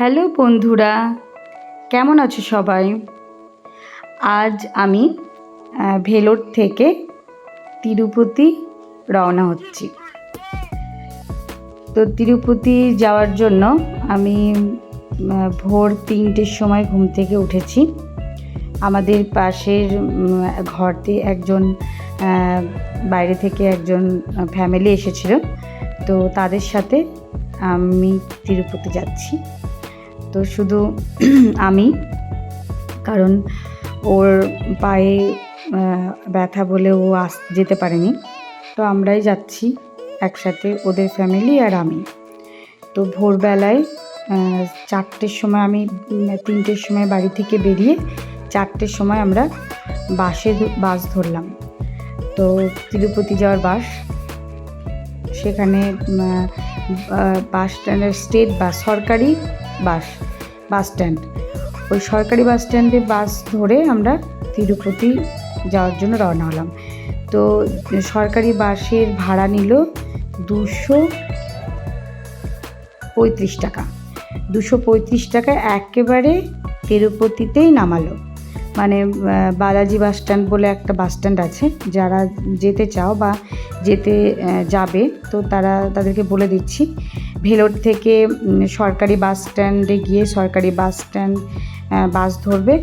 Hello বন্ধুরা, কেমন আছো সবাই? আজ আমি ভেলোর থেকে তিরুপতি রওনা হচ্ছি। তো তিরুপতি যাওয়ার জন্য আমি ভোর 3টের সময় ঘুম থেকে উঠেছি। আমাদের পাশের ঘরতে একজন বাইরে থেকে একজন ফ্যামিলি এসেছিল, তো তাদের সাথে আমি তিরুপতি যাচ্ছি। তো শুধু আমি, কারণ ওর পায়ে ব্যথা বলে ও যেতে পারেনি, তো আমরাই যাচ্ছি একসাথে, ওদের ফ্যামিলি আর আমি। তো ভোরবেলায় 4টের সময়, আমি 3টের সময় বাড়ি থেকে বেরিয়ে 4টের সময় আমরা বাস ধরলাম। তো তিরুপতি যাওয়ার বাস, সেখানে বাস স্ট্যান্ডের স্টেট বাস, সরকারি বাস স্ট্যান্ড, ওই সরকারি বাস স্ট্যান্ডে বাস ধরে আমরা তিরুপতি যাওয়ার জন্য রওনা হলাম। তো সরকারি বাসের ভাড়া নিল 235 টাকা। 235 টাকায় একেবারে তিরুপতিতেই নামালো। মানে বালাজি বাস স্ট্যান্ড বলে একটা বাস স্ট্যান্ড আছে, যারা যেতে চাও বা যেতে যাবে তো তাদেরকে বলে দিচ্ছি, ভেলোর থেকে সরকারি বাস স্ট্যান্ডে গিয়ে সরকারি বাস ধরবে,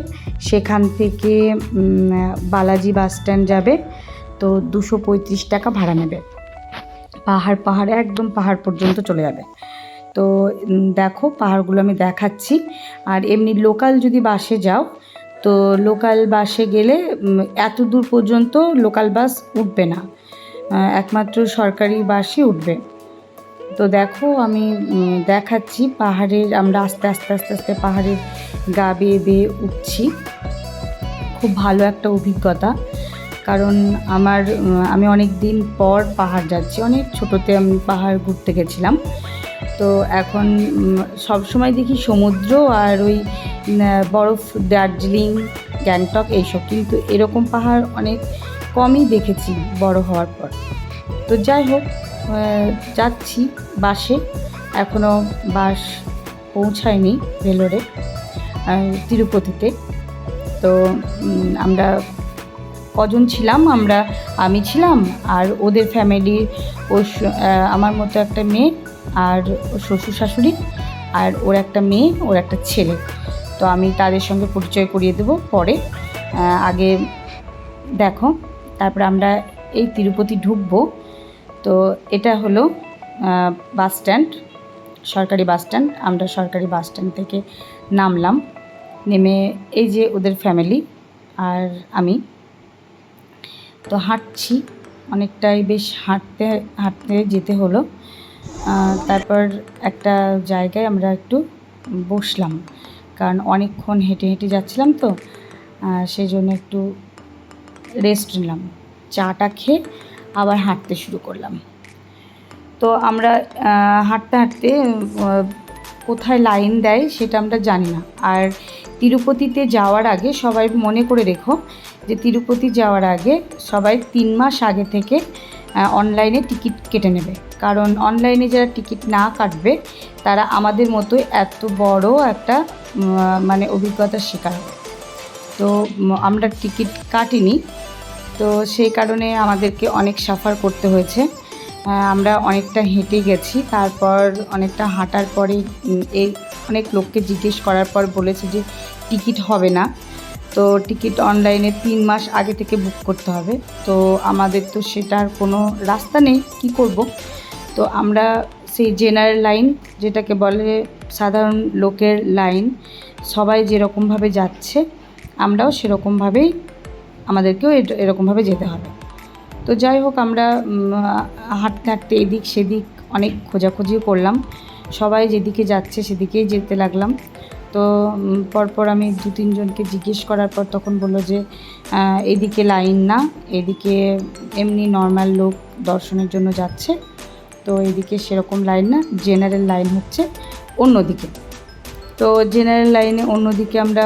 সেখান থেকে বালাজি বাস স্ট্যান্ড যাবে। তো 235 টাকা ভাড়া নেবে, পাহাড়ে একদম পাহাড় পর্যন্ত চলে যাবে। তো দেখো, পাহাড়গুলো আমি দেখাচ্ছি। আর এমনি লোকাল যদি বাসে যাও, তো লোকাল বাসে গেলে এত দূর পর্যন্ত লোকাল বাস উঠবে না, একমাত্র সরকারি বাসই উঠবে। তো দেখো, আমি দেখাচ্ছি পাহাড়ের, আমরা আস্তে আস্তে পাহাড়ের গা বেয়ে উঠছি। খুব ভালো একটা অভিজ্ঞতা, কারণ আমি অনেক দিন পর পাহাড় যাচ্ছি। অনেক ছোটোতে আমি পাহাড় ঘুরতে গেছিলাম, তো এখন সব সময় দেখি সমুদ্র আর ওই বরফ, দার্জিলিং, গ্যাংটক এইসব, কিন্তু এরকম পাহাড় অনেক কমই দেখেছি বড় হওয়ার পর। তো যাই হোক, যাচ্ছি বাসে, এখনও বাস পৌঁছায়নি ভেলোরে, তিরুপতিতে। তো আমরা কজন ছিলাম, আমি ছিলাম আর ওদের ফ্যামিলির, আমার মতো একটা মেয়ে আর ওর শ্বশুর শাশুড়ি আর ওর একটা মেয়ে, ওর একটা ছেলে। তো আমি তাদের সঙ্গে পরিচয় করিয়ে দেবো পরে, আগে দেখো। তারপরে আমরা এই তিরুপতি ঢুকবো। তো এটা হলো বাস স্ট্যান্ড, সরকারি বাস স্ট্যান্ড। আমরা সরকারি বাস স্ট্যান্ড থেকে নামলাম, নেমে এই যে ওদের ফ্যামিলি আর আমি, তো হাঁটছি অনেকটাই, বেশ হাঁটতে যেতে হলো। তারপর একটা জায়গায় আমরা একটু বসলাম, কারণ অনেকক্ষণ হেঁটে যাচ্ছিলাম, তো সেই জন্য একটু রেস্ট নিলাম। চাটা খেয়ে আবার হাঁটতে শুরু করলাম। তো আমরা হাঁটতে কোথায় লাইন দেয় সেটা আমরা জানি না। আর তিরুপতিতে যাওয়ার আগে সবাই মনে করে রেখো যে তিরুপতি যাওয়ার আগে সবাই 3 মাস আগে থেকে অনলাইনে টিকিট কেটে নেবে, কারণ অনলাইনে যারা টিকিট না কাটবে তারা আমাদের মতোই এত বড় একটা মানে অভিজ্ঞতার শিকার হবে। তো আমরা টিকিট কাটিনি, তো সেই কারণে আমাদেরকে অনেক সাফার করতে হয়েছে। আমরা অনেকটা হেঁটে গেছি, তারপর অনেকটা হাঁটার পরে অনেক লোককে জিজ্ঞেস করার পর বলেছে যে টিকিট হবে না, তো টিকিট অনলাইনে 3 মাস আগে থেকে বুক করতে হবে। তো আমাদের তো সেটার কোনো রাস্তা নেই, কি করব। তো আমরা সেই জেনারেল লাইন, যেটাকে বলে সাধারণ লোকের লাইন, সবাই যেরকমভাবে যাচ্ছে আমরাও সেরকমভাবেই, আমাদেরকেও এরকমভাবে যেতে হবে। তো যাই হোক, আমরা হাঁটতে এদিক সেদিক অনেক খোঁজাখুঁজিও করলাম, সবাই যেদিকে যাচ্ছে সেদিকেই যেতে লাগলাম। তো পরপর আমি 2-3 জনকে জিজ্ঞেস করার পর তখন বললো যে এদিকে লাইন না, এদিকে এমনি নর্মাল লোক দর্শনের জন্য যাচ্ছে, তো এদিকে সেরকম লাইন না, জেনারেল লাইন হচ্ছে অন্যদিকে। তো জেনারেল লাইনে অন্যদিকে আমরা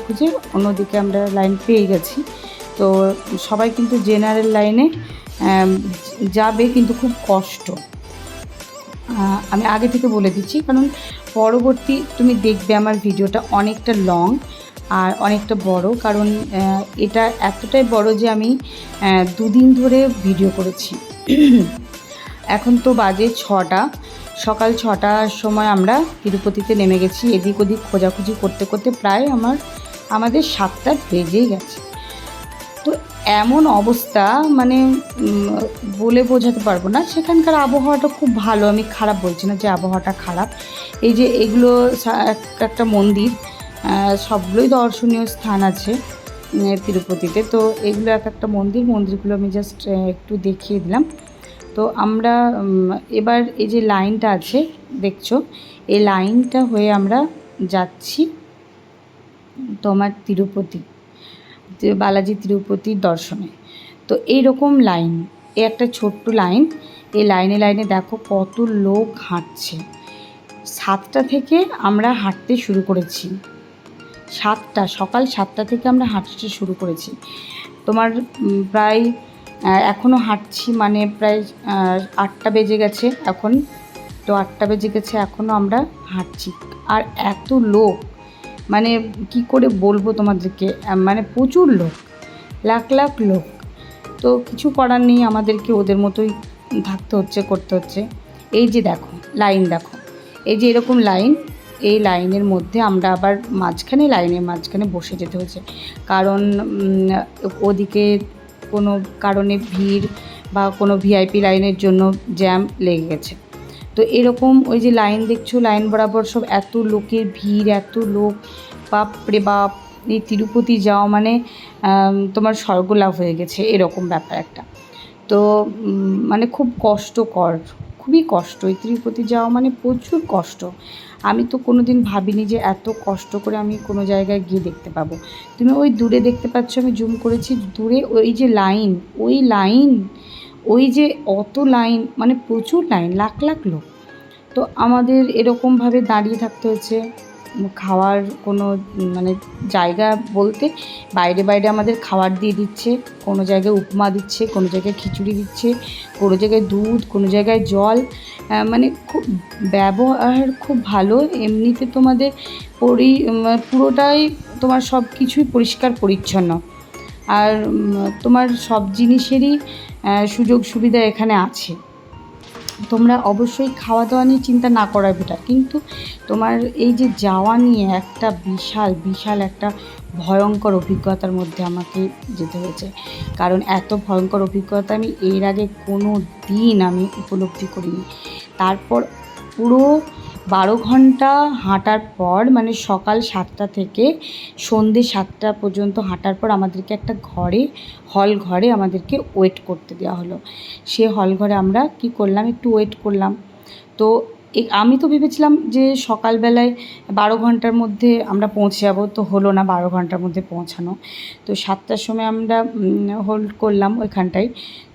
খুঁজে অন্যদিকে আমরা লাইন পেয়ে গেছি। তো সবাই কিন্তু জেনারেল লাইনে যাবে, কিন্তু খুব কষ্ট। আমি আগে থেকে বলে দিচ্ছি, কারণ পরবর্তী তুমি দেখবে আমার ভিডিওটা অনেকটা লং আর অনেকটা বড়, কারণ এটা এতটাই বড় যে আমি 2 দিন ধরে ভিডিও করেছি। এখন তো বাজে 6টা, সকাল 6টার সময় আমরা তিরুপতিতে নেমে গেছি। এদিক ওদিক খোঁজাখুঁজি করতে করতে প্রায় আমাদের 7টা বেজেই গেছে। তো এমন অবস্থা, মানে বলে বোঝাতে পারবো না। সেখানকার আবহাওয়াটা খুব ভালো, আমি খারাপ বলছি না যে আবহাওয়াটা খারাপ। এই যে এগুলো একটা মন্দির, সবগুলোই দর্শনীয় স্থান আছে তিরুপতিতে। তো এগুলো একটা মন্দিরগুলো আমি জাস্ট একটু দেখিয়ে দিলাম। তো আমরা এবার এই যে লাইনটা আছে দেখছো, এই লাইনটা হয়ে আমরা যাচ্ছি তোমার তিরুপতি, বালাজি তিরুপতির দর্শনে। তো এইরকম লাইন, এই একটা ছোট্ট লাইন, এই লাইনে দেখো কত লোক হাঁটছে। 7টা থেকে আমরা হাঁটতে শুরু করেছি, সকাল 7টা থেকে আমরা হাঁটতে শুরু করেছি। তোমার প্রায় এখনও হাঁটছি, মানে প্রায় 8টা বেজে গেছে এখন। তো 8টা বেজে গেছে, এখনও আমরা হাঁটছি। আর এত লোক, মানে কি করে বলবো তোমাদেরকে, মানে প্রচুর লোক, লাখ লাখ লোক। তো কিছু করার নেই, আমাদেরকে ওদের মতোই থাকতে হচ্ছে, করতে হচ্ছে। এই যে দেখো লাইন, দেখো এই যে এরকম লাইন, এই লাইনের মধ্যে আমরা আবার লাইনের মাঝখানে বসে যেতে হয়েছে, কারণ ওদিকে কোনো কারণে ভিড় বা কোনো ভিআইপি লাইনের জন্য জ্যাম লেগে গেছে। তো এরকম ওই যে লাইন দেখছো, লাইন বরাবর সব এত লোকের ভিড়, এত লোক, বাপরে বাপ! এই তিরুপতি যাওয়া মানে তোমার স্বর্গলাভ হয়ে গেছে, এরকম ব্যাপার একটা। তো মানে খুব কষ্টকর, খুবই কষ্ট। এই তিরুপতি যাওয়া মানে প্রচুর কষ্ট। আমি তো কোনো দিন ভাবিনি যে এত কষ্ট করে আমি কোনো জায়গায় গিয়ে দেখতে পাবো। তুমি ওই দূরে দেখতে পাচ্ছ, আমি জুম করেছি, দূরে ওই যে লাইন, ওই যে অত লাইন, মানে প্রচুর লাইন, লাখ লাখ লোক। তো আমাদের এরকমভাবে দাঁড়িয়ে থাকতে হয়েছে। খাওয়ার কোনো মানে জায়গা বলতে বাইরে আমাদের খাবার দিয়ে দিচ্ছে, কোনো জায়গায় উপমা দিচ্ছে, কোনো জায়গায় খিচুড়ি দিচ্ছে, কোনো জায়গায় দুধ, কোনো জায়গায় জল, মানে খুব ব্যবহার খুব ভালো। এমনিতে তোমাদের পুরোটাই তোমার সব কিছুই পরিষ্কার পরিচ্ছন্ন, আর তোমার সব জিনিসেরই সুযোগ সুবিধা এখানে আছে। তোমরা অবশ্যই খাওয়া দাওয়া নিয়ে চিন্তা না করাই বেটার, কিন্তু তোমার এই যে যাওয়া নিয়ে একটা বিশাল একটা ভয়ঙ্কর অভিজ্ঞতার মধ্যে আমাকে যেতে হয়েছে। কারণ এত ভয়ঙ্কর অভিজ্ঞতা আমি এর আগে কোনো দিন আমি উপলব্ধি করিনি। তারপর পুরো 12 ঘন্টা হাঁটার পর, মানে সকাল 7টা থেকে সন্ধ্যে 7টা পর্যন্ত হাঁটার পর আমাদেরকে একটা হল ঘরে আমাদেরকে ওয়েট করতে দেওয়া হলো। সে হল ঘরে আমরা কি করলাম, একটু ওয়েট করলাম। তো আমি তো ভেবেছিলাম যে সকালবেলায় 12 ঘন্টার মধ্যে আমরা পৌঁছে যাব, তো হলো না 12 ঘন্টার মধ্যে পৌঁছানো। তো 7টার সময় আমরা হোল্ড করলাম ওইখানটায়।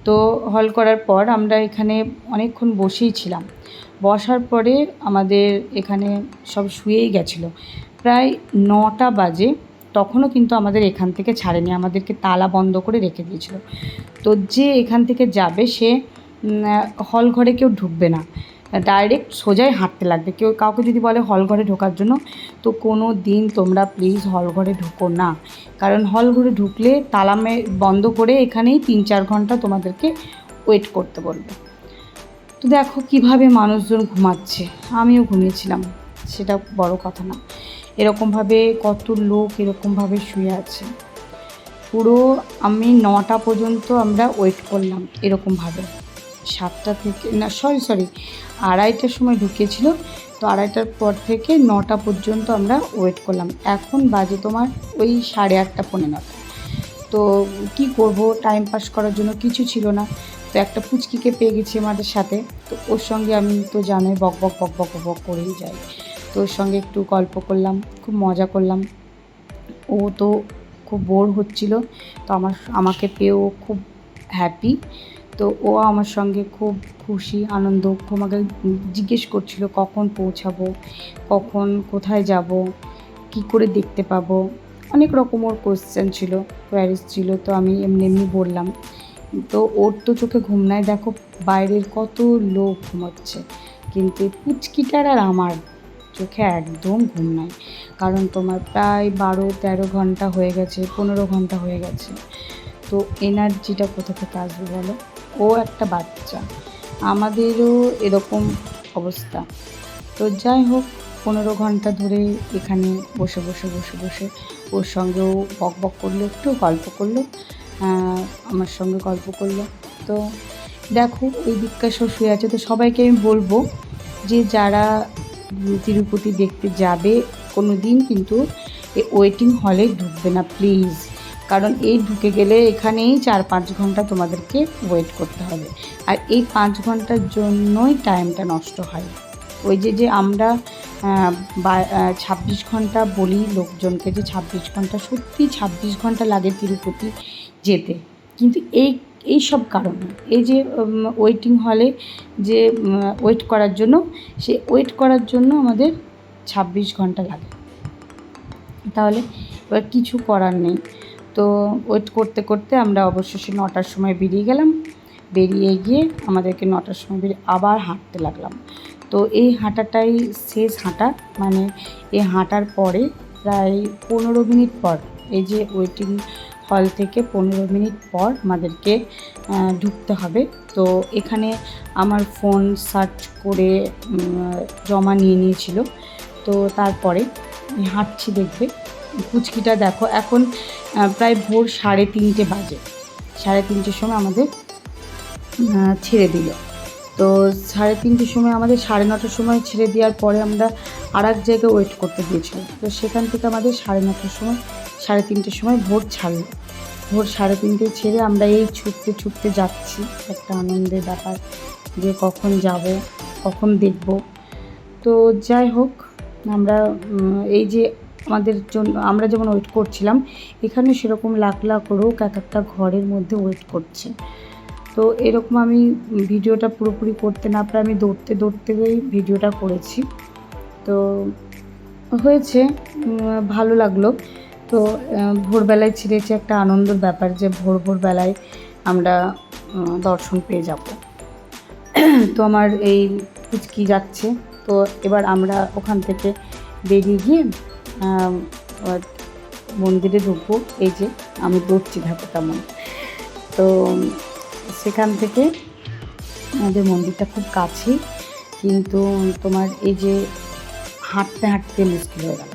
তো হল করার পর আমরা এখানে অনেকক্ষণ বসেই ছিলাম। বসার পরে আমাদের এখানে সব শুয়েই গেছিলো। প্রায় 9টা বাজে, তখনও কিন্তু আমাদের এখান থেকে ছাড়েনি, আমাদেরকে তালা বন্ধ করে রেখে দিয়েছিল। তো যে এখান থেকে যাবে সে হল ঘরে কেউ ঢুকবে না, ডাইরেক্ট সোজাই হাঁটতে লাগবে। কাউকে যদি বলে হল ঘরে ঢোকার জন্য, তো কোনো দিন তোমরা প্লিজ হল ঘরে ঢুকো না, কারণ হল ঘরে ঢুকলে তালা বন্ধ করে এখানেই 3-4 ঘন্টা তোমাদেরকে ওয়েট করতে বলবে। তো দেখো কিভাবে মানুষজন ঘুমাচ্ছে, আমিও ঘুমিয়েছিলাম, সেটা বড় কথা না। এরকমভাবে কত লোক এরকমভাবে শুয়ে আছে। পুরো আমি 9টা পর্যন্ত আমরা ওয়েট করলাম এরকমভাবে। 7টা থেকে না, সরি 2:30টার সময় ঢুকিয়েছিল, তো 2:30টার পর থেকে 9টা পর্যন্ত আমরা ওয়েট করলাম। এখন বাজে তোমার ওই 8:30 পৌনে 9টা। তো কি করব, টাইম পাস করার জন্য কিছু ছিল না। তো একটা পুচকিকে পেয়ে গেছি আমাদের সাথে, তো ওর সঙ্গে আমি তো জানোই বক বক করেই যাই। তো ওর সঙ্গে একটু গল্প করলাম, খুব মজা করলাম। ও তো খুব বোর হচ্ছিল, তো আমাকে পেয়েও খুব হ্যাপি। তো ও আমার সঙ্গে খুব খুশি, আনন্দ, আমাকে জিজ্ঞেস করছিল কখন পৌঁছাবো, কোথায় যাব, কি করে দেখতে পাবো, অনেক রকম ওর কোয়েশ্চেন ছিল, কোয়ারিজ ছিল। তো আমি এমনি বললাম। তো ওর তো চোখে ঘুম নাই, দেখো বাইরের কত লোক ঘুমাচ্ছে, কিন্তু এই পুচকিটার আর আমার চোখে একদম ঘুম নাই, কারণ তোমার প্রায় 12-13 ঘন্টা হয়ে গেছে, 15 ঘন্টা হয়ে গেছে। তো এনার্জিটা কোথা থেকে আসবে বলো? ও একটা বাচ্চা, আমাদেরও এরকম অবস্থা। তো যাই হোক, 15 ঘন্টা ধরে এখানে বসে বসে বসে বসে ওর সঙ্গেও বক বক করলো, একটু গল্প করলো, আমার সঙ্গে গল্প করলো। তো দেখো ওই দিককার শুয়ে আছে। তো সবাইকে আমি বলবো যে যারা তিরুপতি দেখতে যাবে কোনো দিন কিন্তু এই ওয়েটিং হলে ঢুকবে না প্লিজ, কারণ এই ঢুকে গেলে এখানেই 4-5 ঘন্টা তোমাদেরকে ওয়েট করতে হবে, আর এই 5 ঘন্টার জন্যই টাইমটা নষ্ট হয়। ওই যে আমরা 26 ঘন্টা বলি লোকজনকে, যে 26 ঘন্টা, সত্যি 26 ঘন্টা লাগে তিরুপতি যেতে, কিন্তু এই সব কারণে, এই যে ওয়েটিং হলে যে ওয়েট করার জন্য, সে ওয়েট করার জন্য আমাদের 26 ঘন্টা লাগে। তাহলে এবার কিছু করার নেই। তো ওয়েট করতে করতে আমরা অবশেষে 9টার সময় বেরিয়ে গেলাম। বেরিয়ে গিয়ে আমাদেরকে 9টার সময় বেরিয়ে আবার হাঁটতে লাগলাম। তো এই হাঁটাটাই শেষ হাঁটা, মানে এই হাঁটার পরে প্রায় 15 মিনিট পর, এই যে ওয়েটিং হল থেকে 15 মিনিট পর আমাদেরকে ঢুকতে হবে। তো এখানে আমার ফোন সার্চ করে জমা নিয়েছিল। তো তারপরে হাঁটছি, দেখবে পুচকিটা দেখো এখন প্রায় ভোর 3:30 বাজে। 3:30 সময় আমাদের ছেড়ে দিল। তো 3:30 সময় আমাদের 9:30 সময় ছেড়ে দেওয়ার পরে আমরা আর এক জায়গায় ওয়েট করতে দিয়েছিল। তো সেখান থেকে আমাদের 9:30 সময়, 3:30 সময় ভোর ছাড়লো। ভোর 3:30 ছেড়ে আমরা এই ছুটতে ছুটতে যাচ্ছি, একটা আনন্দের ব্যাপার যে কখন যাব, কখন দেখব। তো যাই হোক, আমরা এই যে আমাদের জন্য আমরা যেমন ওয়েট করছিলাম, এখানে সেরকম লাখ লাখ লোক এক একটা ঘরের মধ্যে ওয়েট করছে। তো এরকম আমি ভিডিওটা পুরোপুরি করতে না পারে আমি দৌড়তে দৌড়তেই ভিডিওটা করেছি। তো হয়েছে, ভালো লাগলো। তো ভোরবেলায় ছিঁড়েছে একটা আনন্দের ব্যাপার যে ভোরবেলায় আমরা দর্শন পেয়ে যাব। তো আমার এই পুচকি যাচ্ছে। তো এবার আমরা ওখান থেকে বেরিয়ে গিয়ে মন্দিরে ঢুকবো। এই যে আমি দৌড়ছি ধাপে তেমন। তো সেখান থেকে আমাদের মন্দিরটা খুব কাছেই, কিন্তু তোমার এই যে হাঁটতে হাঁটতে মুশকিল হয়ে গেল।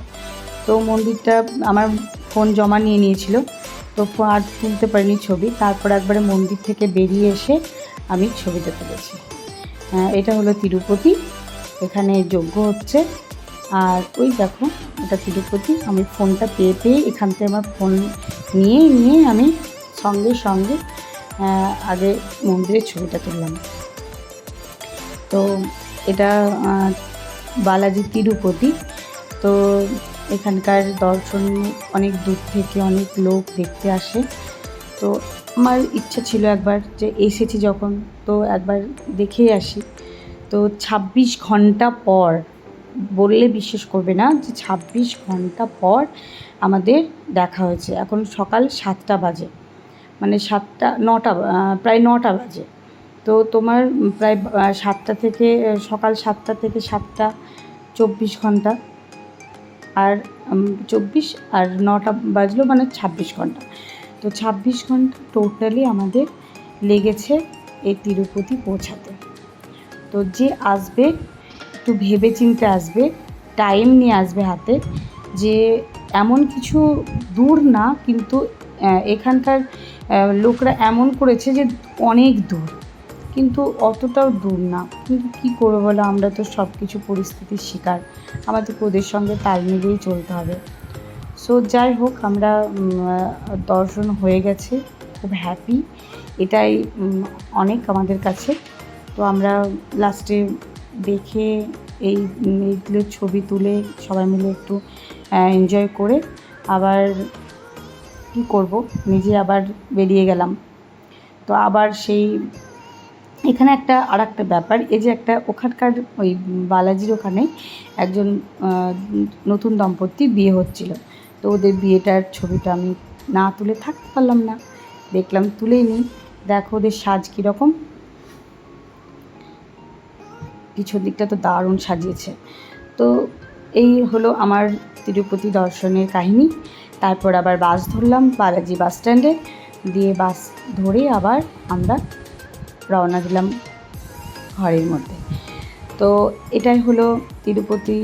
তো মন্দিরটা আমার ফোন জমা নিয়েছিল, তো আর তুলতে পারিনি ছবি। তারপর একবারে মন্দির থেকে বেরিয়ে এসে আমি ছবিটা তুলেছি। এটা হলো তিরুপতি, এখানে যজ্ঞ হচ্ছে। আর ওই দেখো এটা তিরুপতি। আমি ফোনটা পেয়ে এখান থেকে আমার ফোন নিয়ে আমি সঙ্গে সঙ্গে আগে মন্দিরের ছবিটা তুললাম। তো এটা বালাজি তিরুপতি। তো এখানকার দর্শন অনেক দূর থেকে অনেক লোক দেখতে আসে। তো আমার ইচ্ছা ছিল একবার, যে এসেছি যখন তো একবার দেখেই আসি। তো 26 ঘন্টা পর, বললে বিশ্বাস করবে না যে 26 ঘন্টা পর আমাদের দেখা হয়েছে। এখন সকাল 7টা বাজে, মানে 9টা প্রায় 9টা বাজে। তো তোমার প্রায় 7টা থেকে সকাল 7টা থেকে 7টা 24 ঘন্টা, আর 24 আর 9টা বাজলো মানে 26 ঘন্টা। তো 26 ঘন্টা টোটালি আমাদের লেগেছে এই তিরুপতি পৌঁছাতে। তো যে আসবে একটু ভেবে চিন্তে আসবে, টাইম নিয়ে আসবে হাতে, যে এমন কিছু দূর না, কিন্তু এখানকার লোকরা এমন করেছে যে অনেক দূর, কিন্তু অতটাও দূর না। কিন্তু কী করবো বলো, আমরা তো সব কিছু পরিস্থিতির শিকার, আমাদেরকে ওদের সঙ্গে তাল মিলিয়েই চলতে হবে। সো যাই হোক, আমরা দর্শন হয়ে গেছে, খুব হ্যাপি, এটাই অনেক আমাদের কাছে। তো আমরা লাস্টে দেখে এইগুলো ছবি তুলে সবাই মিলে একটু এনজয় করে আবার কী করব, নিজে আবার বেরিয়ে গেলাম। তো আবার সেই এখানে আর একটা ব্যাপার, এই যে একটা ওখানকার ওই বালাজির ওখানে একজন নতুন দম্পতি বিয়ে হচ্ছিল। তো ওদের বিয়েটার ছবিটা আমি না তুলে থাকতে পারলাম না, দেখলাম তুলেই নিই। দেখো ওদের সাজ কীরকম, পিছন দিকটা তো দারুণ সাজিয়েছে। তো এই হলো আমার তিরুপতি দর্শনের কাহিনী। তারপর আবার বাস ধরলাম বালাজি বাস স্ট্যান্ডে, দিয়ে বাস ধরে আবার আমরা রওনা দিলাম ঘরের মধ্যে। তো এটাই হলো তিরুপতি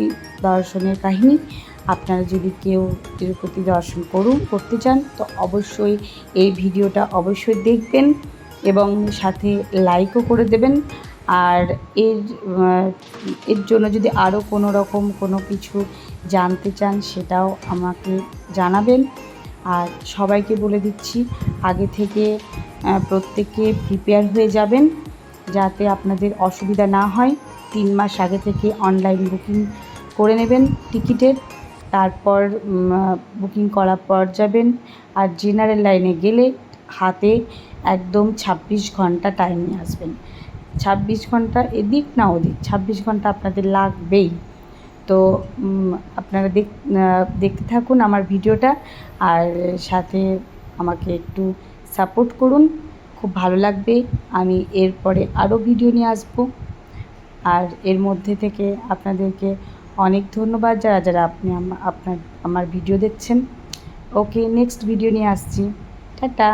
দর্শনের কাহিনী। আপনারা যদি কেউ তিরুপতি দর্শন করতে চান তো অবশ্যই এই ভিডিওটা অবশ্যই দেখবেন এবং সাথে লাইকও করে দেবেন। আর এর জন্য যদি আরও কোনো রকম কোনো কিছু জানতে চান সেটাও আমাকে জানাবেন। আর সবাইকে বলে দিচ্ছি আগে থেকে প্রত্যেকে প্রিপেয়ার হয়ে যাবেন যাতে আপনাদের অসুবিধা না হয়। 3 মাস আগে থেকে অনলাইন বুকিং করে নেবেন টিকিটের, তারপর বুকিং করার পর যাবেন। আর জেনারেল লাইনে গেলে হাতে একদম 26 ঘন্টা টাইম নিয়ে আসবেন। 26 ঘন্টা এদিক না ওদিক, 26 ঘন্টা আপনাদের লাগবেই। তো আপনারা দেখতে থাকুন আমার ভিডিওটা, আর সাথে আমাকে একটু সাপোর্ট করুন, খুব ভালো লাগবে। আমি এরপরে আরও ভিডিও নিয়ে আসবো। আর এর মধ্যে থেকে আপনাদেরকে অনেক ধন্যবাদ যারা যারা আপনি আমার ভিডিও দেখছেন। ওকে, নেক্সট ভিডিও নিয়ে আসছি। টাটা।